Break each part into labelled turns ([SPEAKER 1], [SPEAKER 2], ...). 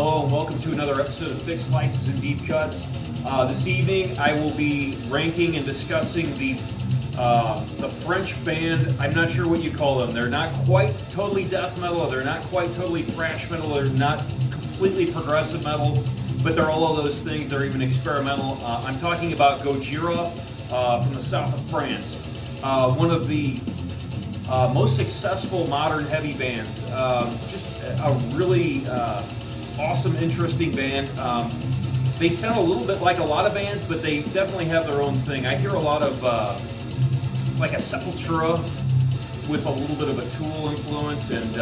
[SPEAKER 1] Hello and welcome to another episode of Thick Slices and Deep Cuts. This evening I will be ranking and discussing the French band. I'm not sure what you call them. They're not quite totally death metal, or they're not quite totally thrash metal, they're not completely progressive metal, but they're all of those things. They're even experimental. I'm talking about GOJIRA from the south of France. One of the most successful modern heavy bands. Just a really awesome, interesting band. They sound a little bit like a lot of bands, but they definitely have their own thing. I hear a lot of like a Sepultura with a little bit of a Tool influence, and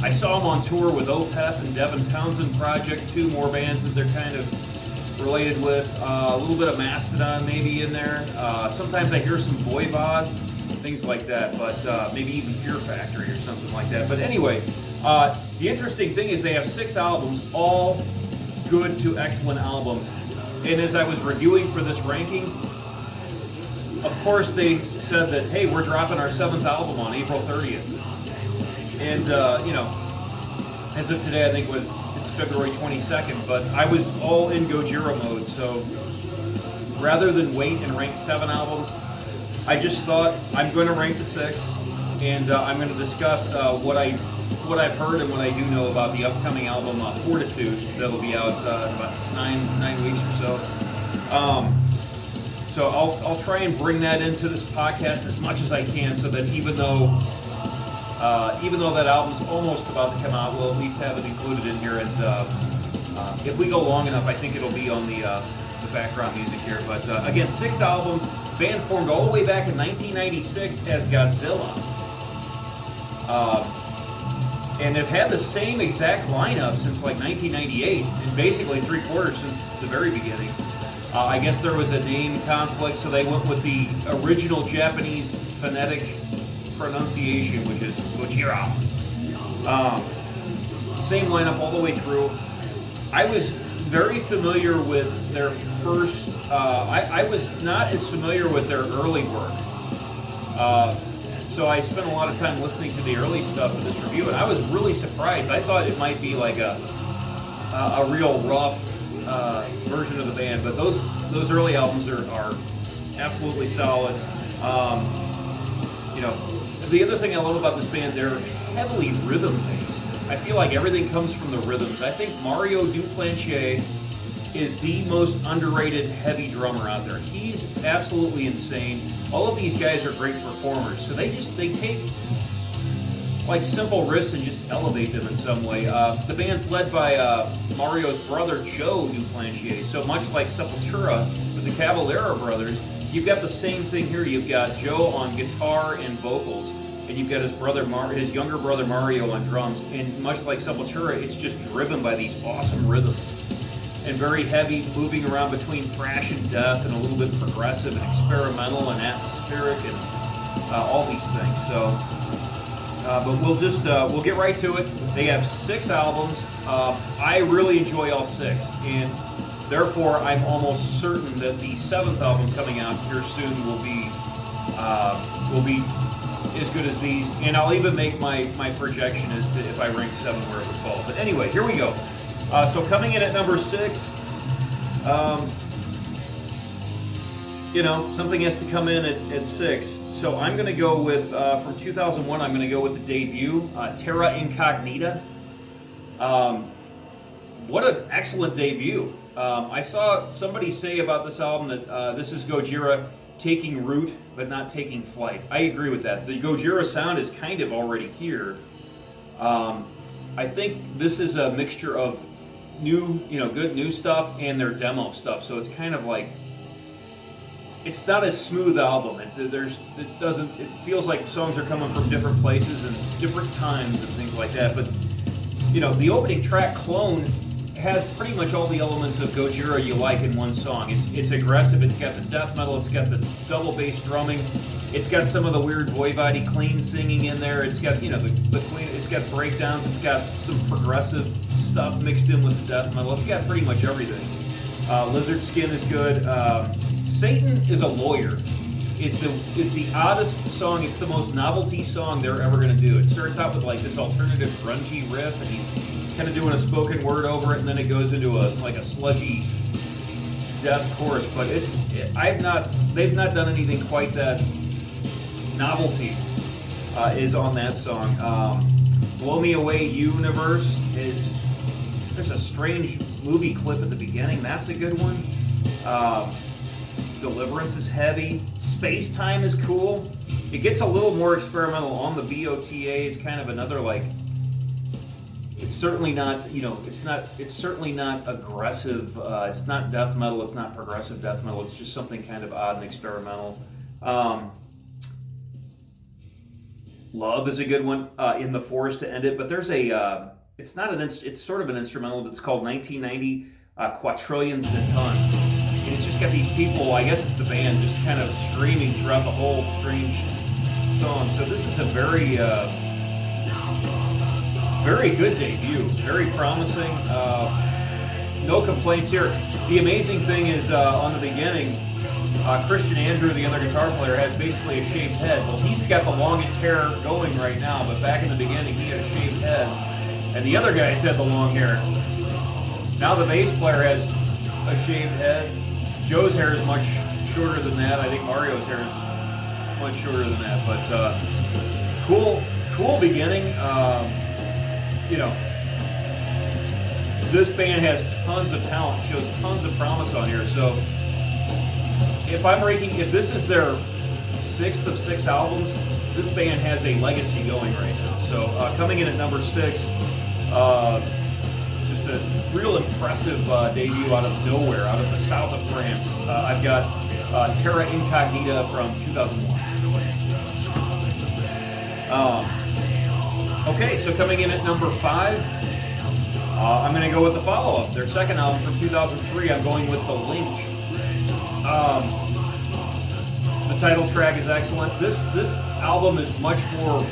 [SPEAKER 1] I saw them on tour with Opeth and Devin Townsend Project, two more bands that they're kind of related with. A little bit of Mastodon maybe in there. Sometimes I hear some Voivod, things like that, but maybe even Fear Factory or something like that. But anyway, the interesting thing is they have 6 albums, all good to excellent albums. And as I was reviewing for this ranking, of course they said that, hey, we're dropping our 7th album on April 30th. And, you know, as of today, I think it's February 22nd, but I was all in Gojira mode, so rather than wait and rank 7 albums, I just thought I'm going to rank the 6, and I'm going to discuss what I've heard and what I do know about the upcoming album Fortitude that'll be out in about 9 weeks or so. So I'll try and bring that into this podcast as much as I can, so that even though that album's almost about to come out, we'll at least have it included in here. And if we go long enough, I think it'll be on the background music here. But again, 6 albums. Band formed all the way back in 1996 as Godzilla. And have had the same exact lineup since like 1998, and basically 3/4 since the very beginning. I guess there was a name conflict, so they went with the original Japanese phonetic pronunciation, which is Gojira. Same lineup all the way through. I was very familiar with their first, I was not as familiar with their early work. So I spent a lot of time listening to the early stuff in this review, and I was really surprised. I thought it might be like a real rough version of the band, but those early albums are absolutely solid. You know, the other thing I love about this band, they're heavily rhythm-based. I feel like everything comes from the rhythms. I think Mario Duplantier is the most underrated heavy drummer out there. He's absolutely insane. All of these guys are great performers, so they take like simple riffs and just elevate them in some way. The band's led by Mario's brother Joe Duplantier, so much like Sepultura with the Cavalera brothers, you've got the same thing here. You've got Joe on guitar and vocals, and you've got his younger brother Mario on drums, and much like Sepultura, it's just driven by these awesome rhythms. And very heavy, moving around between thrash and death, and a little bit progressive and experimental and atmospheric, and all these things. So, but we'll get right to it. They have 6 albums. I really enjoy all 6, and therefore I'm almost certain that the 7th album coming out here soon will be as good as these. And I'll even make my projection as to if I rank 7 where it would fall. But anyway, here we go. So coming in at number 6, you know, something has to come in at 6. So I'm going to go with, from 2001, I'm going to go with the debut, Terra Incognita. What an excellent debut. I saw somebody say about this album that this is Gojira taking root, but not taking flight. I agree with that. The Gojira sound is kind of already here. I think this is a mixture of good new stuff and their demo stuff. So it's kind of like, it's not a smooth album. It feels like songs are coming from different places and different times and things like that. But you know, the opening track, Clone, has pretty much all the elements of Gojira you like in one song. It's aggressive. It's got the death metal. It's got the double bass drumming. It's got some of the weird Voivod clean singing in there. It's got the clean. It's got breakdowns. It's got some progressive stuff mixed in with the death metal. It's got pretty much everything. Lizard Skin is good. Satan is a lawyer, is the oddest song. It's the most novelty song they're ever going to do. It starts out with like this alternative grungy riff, and he's kind of doing a spoken word over it, and then it goes into a sludgy death chorus. But they've not done anything quite that novelty is on that song. Blow Me Away Universe there's a strange movie clip at the beginning. That's a good one. Deliverance is heavy. Space Time is cool. It gets a little more experimental on the BOTA. Is kind of another like. It's certainly not it's certainly not aggressive. It's not death metal. It's not progressive death metal. It's just something kind of odd and experimental. Love is a good one. In the Forest to end it, but there's a. It's sort of an instrumental that's called 1990 Quatrillions de Tons. And it's just got these people, I guess it's the band, just kind of screaming throughout the whole strange song. So this is a very, very good debut. Very promising. No complaints here. The amazing thing is on the beginning, Christian Andrew, the other guitar player, has basically a shaved head. Well, he's got the longest hair going right now, but back in the beginning he had a shaved head. And the other guys had the long hair. Now the bass player has a shaved head. Joe's hair is much shorter than that. I think Mario's hair is much shorter than that. But cool beginning. This band has tons of talent, shows tons of promise on here. So if this is their 6th of 6 albums, this band has a legacy going right now. So coming in at number 6. Just a real impressive debut out of nowhere, out of the south of France. I've got Terra Incognita from 2001. Okay, so coming in at number 5, I'm going to go with the follow-up. Their second album from 2003, I'm going with The Link. The title track is excellent. This album is much more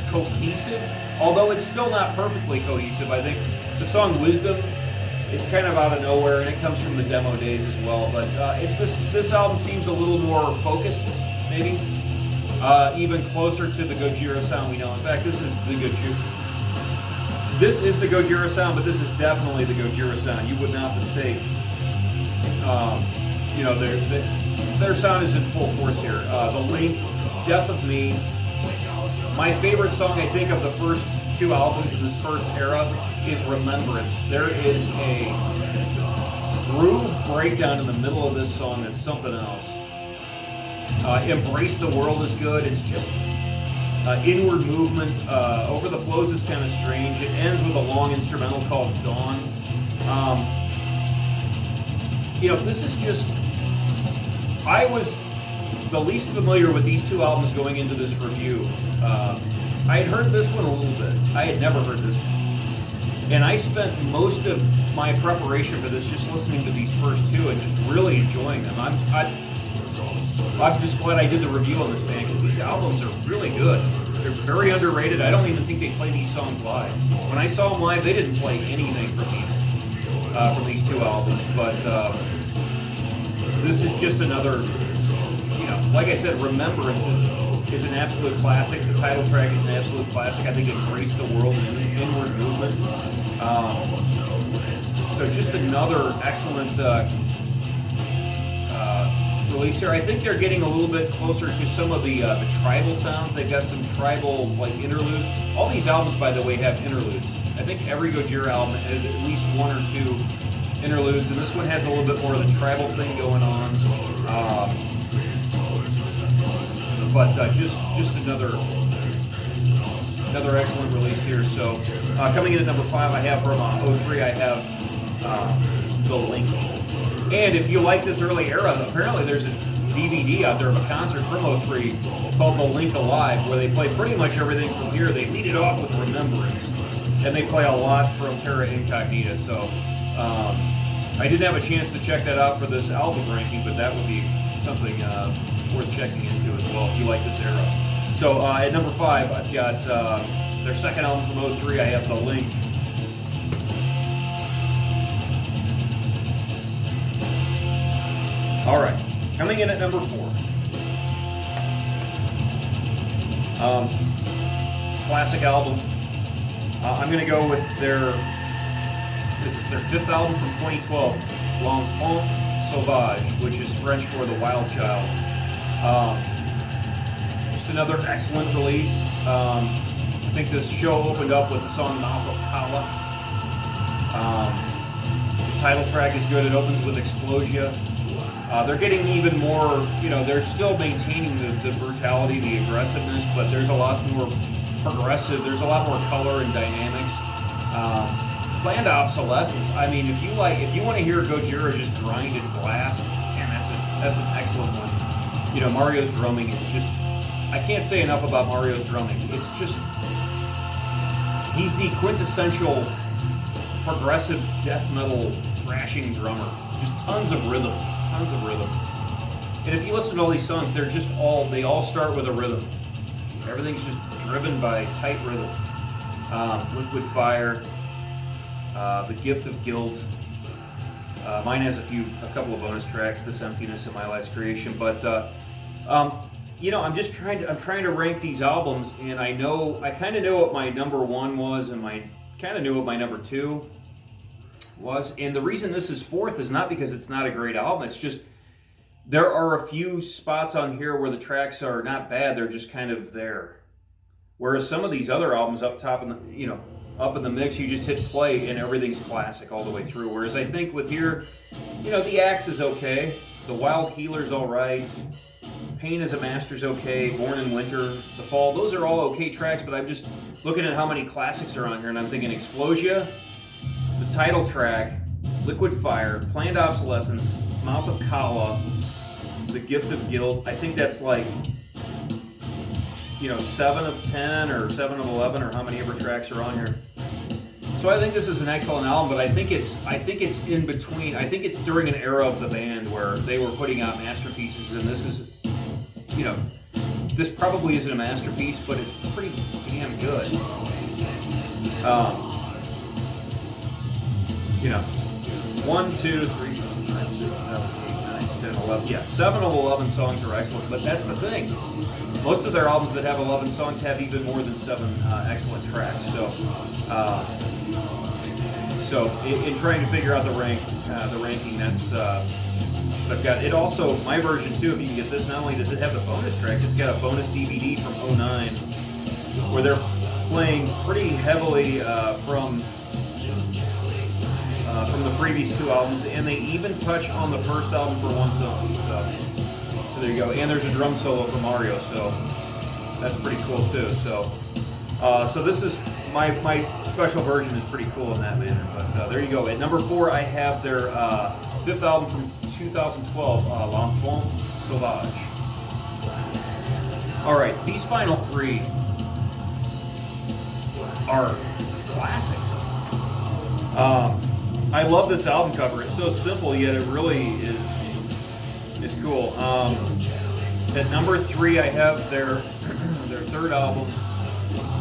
[SPEAKER 1] cohesive, although it's still not perfectly cohesive. I think the song Wisdom is kind of out of nowhere, and it comes from the demo days as well. But this album seems a little more focused, maybe. Even closer to the Gojira sound we know. In fact, this is the Gojira sound, but this is definitely the Gojira sound. You would not mistake. Their sound is in full force here. The Link, Death of Me. My favorite song, I think, of the first 2 albums in this first era is Remembrance. There is a groove breakdown in the middle of this song that's something else. Embrace the World is good. It's just inward movement. Over the Flows is kind of strange. It ends with a long instrumental called Dawn. This is just... I was the least familiar with these 2 albums going into this review. I had heard this one a little bit. I had never heard this one. And I spent most of my preparation for this just listening to these first 2 and just really enjoying them. I'm just glad I did the review on this band because these albums are really good. They're very underrated. I don't even think they play these songs live. When I saw them live, they didn't play anything from these 2 albums. But this is just another, like I said, Remembrance is an absolute classic. The title track is an absolute classic. I think Embrace the World and Inward Movement. So just another excellent release here. I think they're getting a little bit closer to some of the tribal sounds. They've got some tribal interludes. All these albums, by the way, have interludes. I think every Gojira album has at least 1 or 2 interludes, and this one has a little bit more of the tribal thing going on. But just another excellent release here. So coming in at number 5, I have from 03, I have The Link. And if you like this early era, apparently there's a DVD out there of a concert from 03 called The Link Alive, where they play pretty much everything from here. They lead it off with Remembrance, and they play a lot from Terra Incognita. So I didn't have a chance to check that out for this album ranking, but that would be something worth checking into as well if you like this era. So at number 5, I've got their second album from 03. I have The Link. All right, coming in at number 4, Classic album. I'm going to go with this is their 5th album from 2012, L'Enfant Sauvage, which is French for the Wild Child. Just another excellent release. I think this show opened up with the song Mouth of Kala. The title track is good. It opens with Explosia. They're getting even more, they're still maintaining the brutality, the aggressiveness, but there's a lot more progressive. There's a lot more color and dynamics. Planned Obsolescence. I mean, if you want to hear Gojira just grind and blast, man, that's an excellent one. Mario's drumming is just, I can't say enough about Mario's drumming. It's just, he's the quintessential progressive death metal thrashing drummer. Just tons of rhythm. And if you listen to all these songs, they all start with a rhythm. Everything's just driven by tight rhythm. Liquid Fire, The Gift of Guilt. Mine has a couple of bonus tracks, This Emptiness and My Last Creation. But I'm trying to rank these albums, and I kind of know what my number 1 was, and I kind of knew what my number 2 was. And the reason this is 4th is not because it's not a great album. It's just there are a few spots on here where the tracks are not bad. They're just kind of there. Whereas some of these other albums up top up in the mix, you just hit play and everything's classic all the way through. Whereas I think with here, The Axe is okay. The Wild Healer's all right. Pain as a Master's okay. Born in Winter, The Fall, those are all okay tracks, but I'm just looking at how many classics are on here, and I'm thinking Explosia, the title track, Liquid Fire, Planned Obsolescence, Mouth of Kala, The Gift of Guilt. I think that's like, 7 of 10 or 7 of 11 or how many ever tracks are on here. So I think this is an excellent album, but I think it's in between. I think it's during an era of the band where they were putting out masterpieces, and this is, this probably isn't a masterpiece, but it's pretty damn good. 1, 2, 3, 4, 5, 6, 7, 8, 9, 10, 11. Yeah, 7 of 11 songs are excellent, but that's the thing. Most of their albums that have 11 songs have even more than 7 excellent tracks. So in trying to figure out the ranking, that's I've got it. Also, my version too. If you can get this, not only does it have the bonus tracks, it's got a bonus DVD from '09 where they're playing pretty heavily from the previous 2 albums, and they even touch on the first album for one song. So there you go. And there's a drum solo from Mario, so that's pretty cool too. So this is my special version is pretty cool in that manner. But there you go. At number 4, I have their 5th album from 2012, L'Enfant Sauvage. All right, these final 3 are classics. I love this album cover. It's so simple, yet it really is cool. At number 3, I have their 3rd album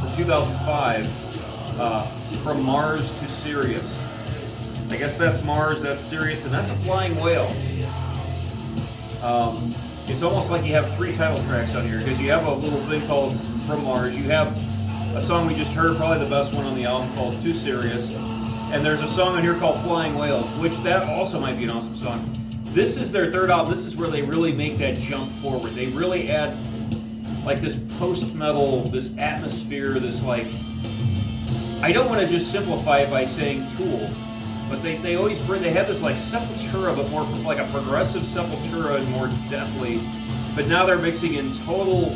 [SPEAKER 1] from 2005, From Mars to Sirius. I guess that's Mars, that's Sirius, and that's a flying whale. It's almost like you have 3 title tracks on here, because you have a little thing called From Mars. You have a song we just heard, probably the best one on the album, called To Sirius. And there's a song on here called Flying Whales, which that also might be an awesome song. This is their 3rd album. This is where they really make that jump forward. They really add like this post-metal, this atmosphere, this like, I don't want to just simplify it by saying Tool, but they always bring, they have this like Sepultura, but more like a progressive Sepultura and more deathly, but now they're mixing in total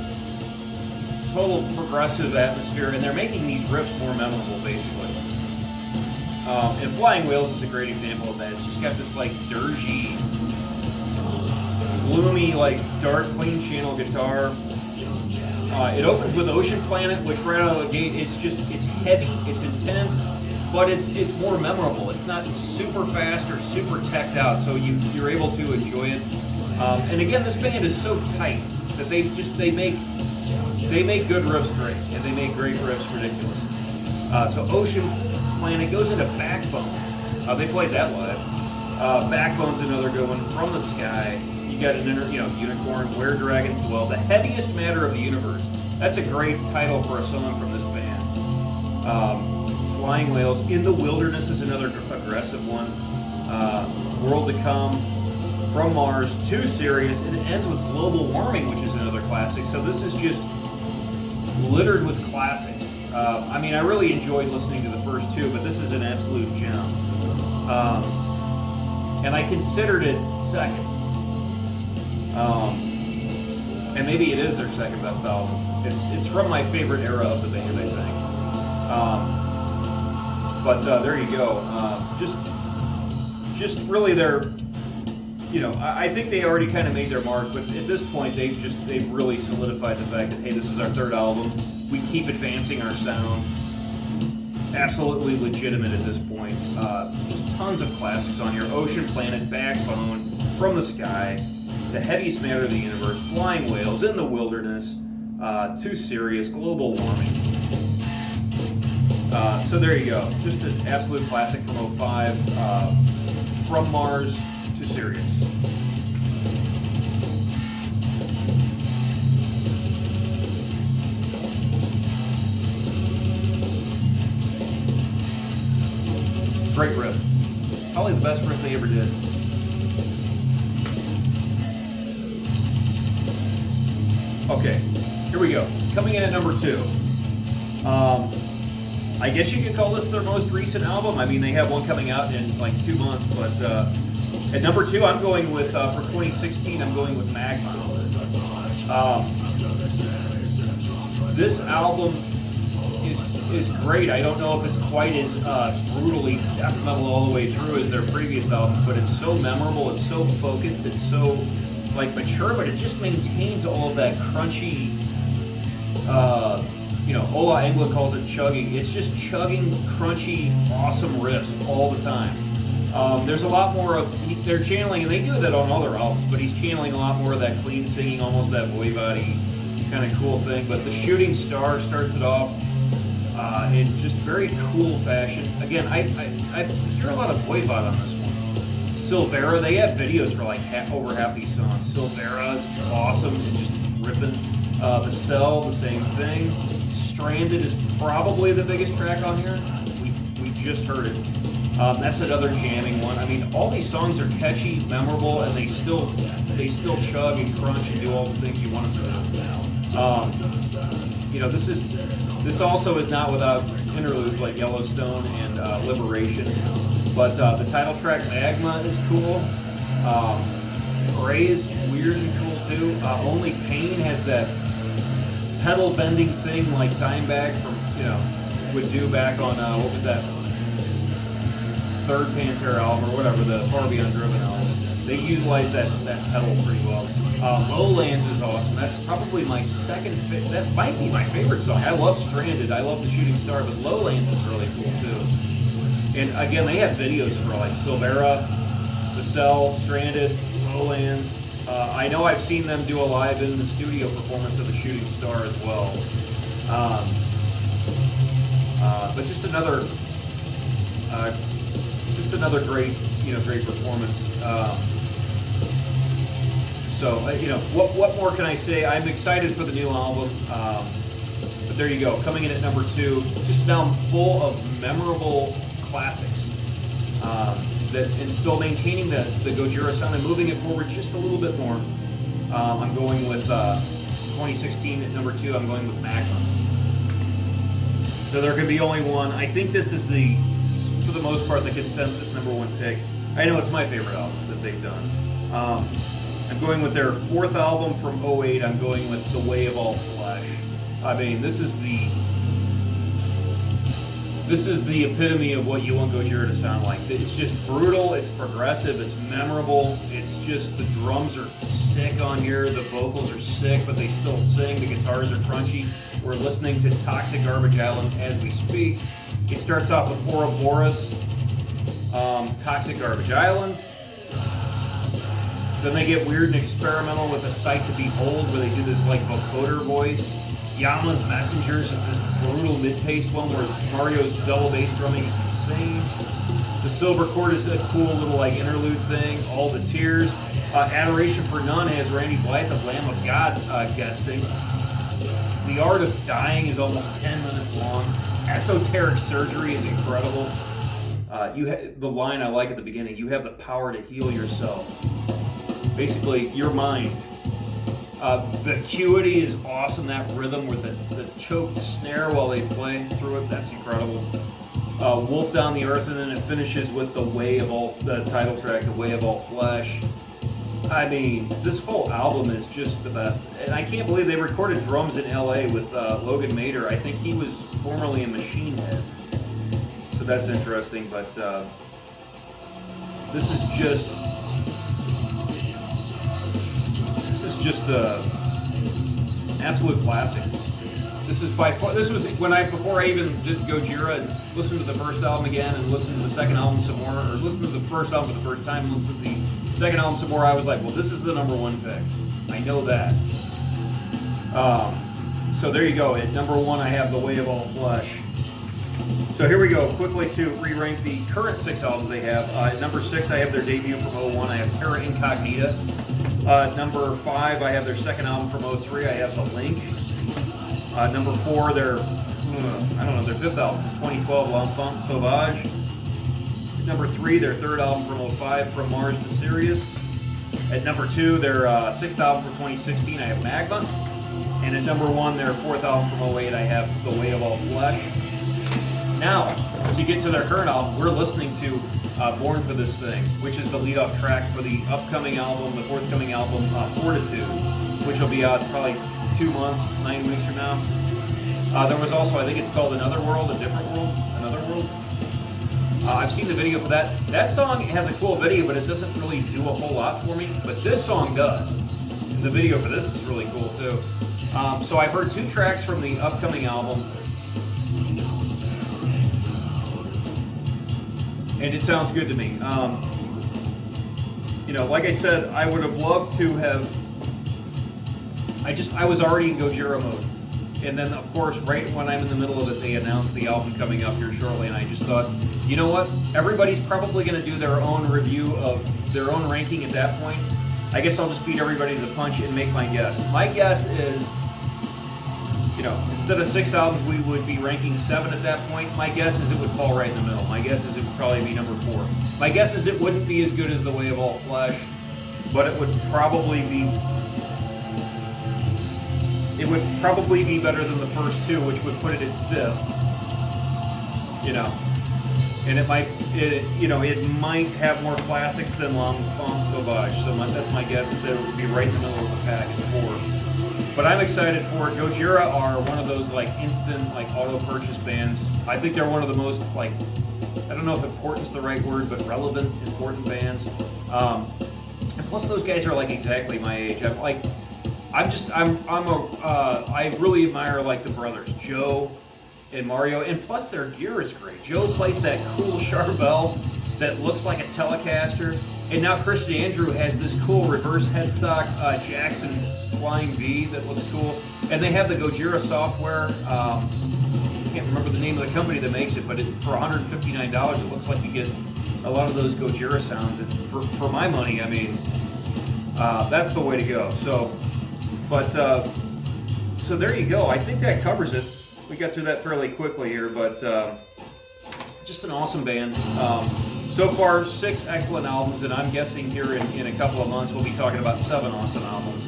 [SPEAKER 1] progressive atmosphere, and they're making these riffs more memorable, basically. And Flying Whales is a great example of that. It's just got this like dirgy, gloomy, like dark, clean channel guitar. It opens with Ocean Planet, which right out of the gate, it's heavy, it's intense, but it's more memorable. It's not super fast or super teched out, so you're able to enjoy it. And again, this band is so tight that they make good riffs great, and they make great riffs ridiculous. So Ocean Planet goes into Backbone. They played that live. Backbone's another good one. From the Sky. You got an Unicorn, Where Dragons Dwell, The Heaviest Matter of the Universe. That's a great title for a song from this band. Flying Whales. In the Wilderness is another aggressive one. World to Come, From Mars, Too Serious, and it ends with Global Warming, which is another classic. So this is just littered with classics. I mean, I really enjoyed listening to the first two, but this is an absolute gem. And I considered it second. And maybe it is their second best album. It's from my favorite era of the band, I think. But there you go. Just really their, you know, I think they already kind of made their mark, but at this point they've really solidified the fact that, hey, this is our third album. We keep advancing our sound. Absolutely legitimate at this point. Just tons of classics on here. Ocean Planet, Backbone, From the Sky, The Heaviest Matter of the Universe, Flying Whales, In the Wilderness, Too Serious, Global Warming. So there you go. Just an absolute classic from 05. From Mars, Too Serious. Great riff. Probably the best riff they ever did. Okay, here we go. Coming in at number 2. I guess you could call this their most recent album. I mean, they have one coming out in like 2 months, but at number 2, I'm going with, for 2016, I'm going with Magma. This album is great. I don't know if it's quite as brutally death metal all the way through as their previous albums, but it's so memorable, it's so focused, it's so like mature, but it just maintains all of that crunchy, you know, Ola Engla calls it chugging. It's just chugging, crunchy, awesome riffs all the time. There's a lot more of, they're channeling, and they do that on all their albums, but he's channeling a lot more of that clean singing, almost that voivody kind of cool thing. But the Shooting Star starts it off in just very cool fashion. Again, I hear a lot of voivod on this one. Silvera, they have videos for like over half these songs. Silvera is awesome and just ripping. The Cell, the same thing. Stranded is probably the biggest track on here. We just heard it. That's another jamming one. I mean, all these songs are catchy, memorable, and they still chug and crunch and do all the things you want them to do. You know, this also is not without interludes like Yellowstone and Liberation. But the title track Magma is cool. Prey is weird and cool too. Only Pain has that pedal bending thing like Dimebag from, you know, would do back on what was that, third Pantera album or whatever, the Far Beyond Driven album. They utilize that pedal pretty well. Lowlands is awesome. That's probably my second favorite. That might be my favorite song. I love Stranded. I love The Shooting Star, but Lowlands is really cool too. And again, they have videos for like Silvera, The Cell, Stranded, Lowlands. I know I've seen them do a live in the studio performance of The Shooting Star as well. But just another great, you know, great performance. So you know, what more can I say? I'm excited for the new album. But there you go, coming in at number 2. Just now full of memorable classics. And still maintaining the Gojira sound and moving it forward just a little bit more. I'm going with 2016 at number 2. I'm going with Magma. So there can be only one. I think this is for the most part, the consensus number 1 pick. I know it's my favorite album that they've done. I'm going with their 4th album from 08. I'm going with The Way of All Flesh. I mean, this is the epitome of what you want Gojira to sound like. It's just brutal, it's progressive, it's memorable, it's just, the drums are sick on here, the vocals are sick, but they still sing, the guitars are crunchy. We're listening to Toxic Garbage Island as we speak. It starts off with Ouroboros, Toxic Garbage Island. Then they get weird and experimental with A Sight to Behold, where they do this like vocoder voice. Yama's Messengers is this brutal mid-paced one where Mario's double bass drumming is insane. The Silver Chord is a cool little like interlude thing. All the Tears. Adoration for None has Randy Blythe of Lamb of God guesting. The Art of Dying is almost 10 minutes long. Esoteric Surgery is incredible. The line I like at the beginning, you have the power to heal yourself. Basically, your mind. Vacuity is awesome, that rhythm with the choked snare while they play through it, that's incredible. Wolf Down the Earth, and then it finishes with the title track, The Way of All Flesh. I mean, this whole album is just the best. And I can't believe they recorded drums in LA with Logan Mader. I think he was formerly in Machine Head. So that's interesting, but this is just absolute classic. This is by far, before I even did Gojira and listened to the first album again and listened to the second album some more, or listened to the first album for the first time and listened to the second album some more, I was like, well, this is the number one pick. I know that. So there you go. At number one, I have The Way of All Flesh. So here we go, quickly to re-rank the current 6 albums they have. At number 6, I have their debut from 01, I have Terra Incognita. Number 5, I have their second album from 03, I have The Link. Number 4, their fifth album, 2012, L'Enfant Sauvage. Number 3, their third album from 05, From Mars to Sirius. At number 2, their sixth album from 2016, I have Magma. And at number 1, their fourth album from 08, I have The Way of All Flesh. Now, to get to their current album, we're listening to Born for This Thing, which is the lead-off track for the upcoming album, the forthcoming album, Fortitude, which will be out probably 2 months, 9 weeks from now. There was also, I think it's called Another World, A Different World, Another World. I've seen the video for that. That song has a cool video, but it doesn't really do a whole lot for me. But this song does. And the video for this is really cool too. So I've heard 2 tracks from the upcoming album. And it sounds good to me. Like I said, I would have loved to have... I was already in Gojira mode. And then, of course, right when I'm in the middle of it, they announced the album coming up here shortly, and I just thought, you know what? Everybody's probably going to do their own review of their own ranking at that point. I guess I'll just beat everybody to the punch and make my guess. My guess is, instead of 6 albums, we would be ranking 7 at that point. My guess is it would fall right in the middle. My guess is it would probably be number 4. My guess is it wouldn't be as good as The Way of All Flesh, but it would probably be... It would probably be better than the first 2, which would put it at 5th. And it might have more classics than L'Enfant Sauvage. So that's my guess, is that it would be right in the middle of the pack at 4. But I'm excited for it. Gojira are one of those instant auto purchase bands. I think they're one of the most I don't know if important's the right word, but relevant, important bands. And plus those guys are exactly my age. I really admire the brothers, Joe and Mario, and plus their gear is great. Joe plays that cool Charvel that looks like a Telecaster, and now Christian Andrew has this cool reverse headstock Jackson Flying V that looks cool, and they have the Gojira software. I can't remember the name of the company that makes it, but for $159, it looks like you get a lot of those Gojira sounds. And for my money, I mean, that's the way to go. So there you go. I think that covers it. We got through that fairly quickly here, but just an awesome band. So far, 6 excellent albums, and I'm guessing here in a couple of months we'll be talking about 7 awesome albums.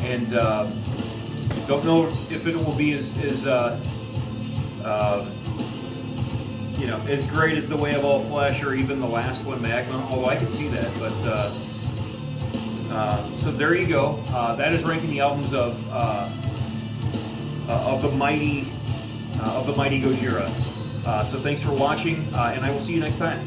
[SPEAKER 1] And don't know if it will be as great as The Way of All Flesh or even the last one, Magma. Although I could see that, but. So there you go. That is ranking the albums of the mighty Gojira. So thanks for watching, and I will see you next time.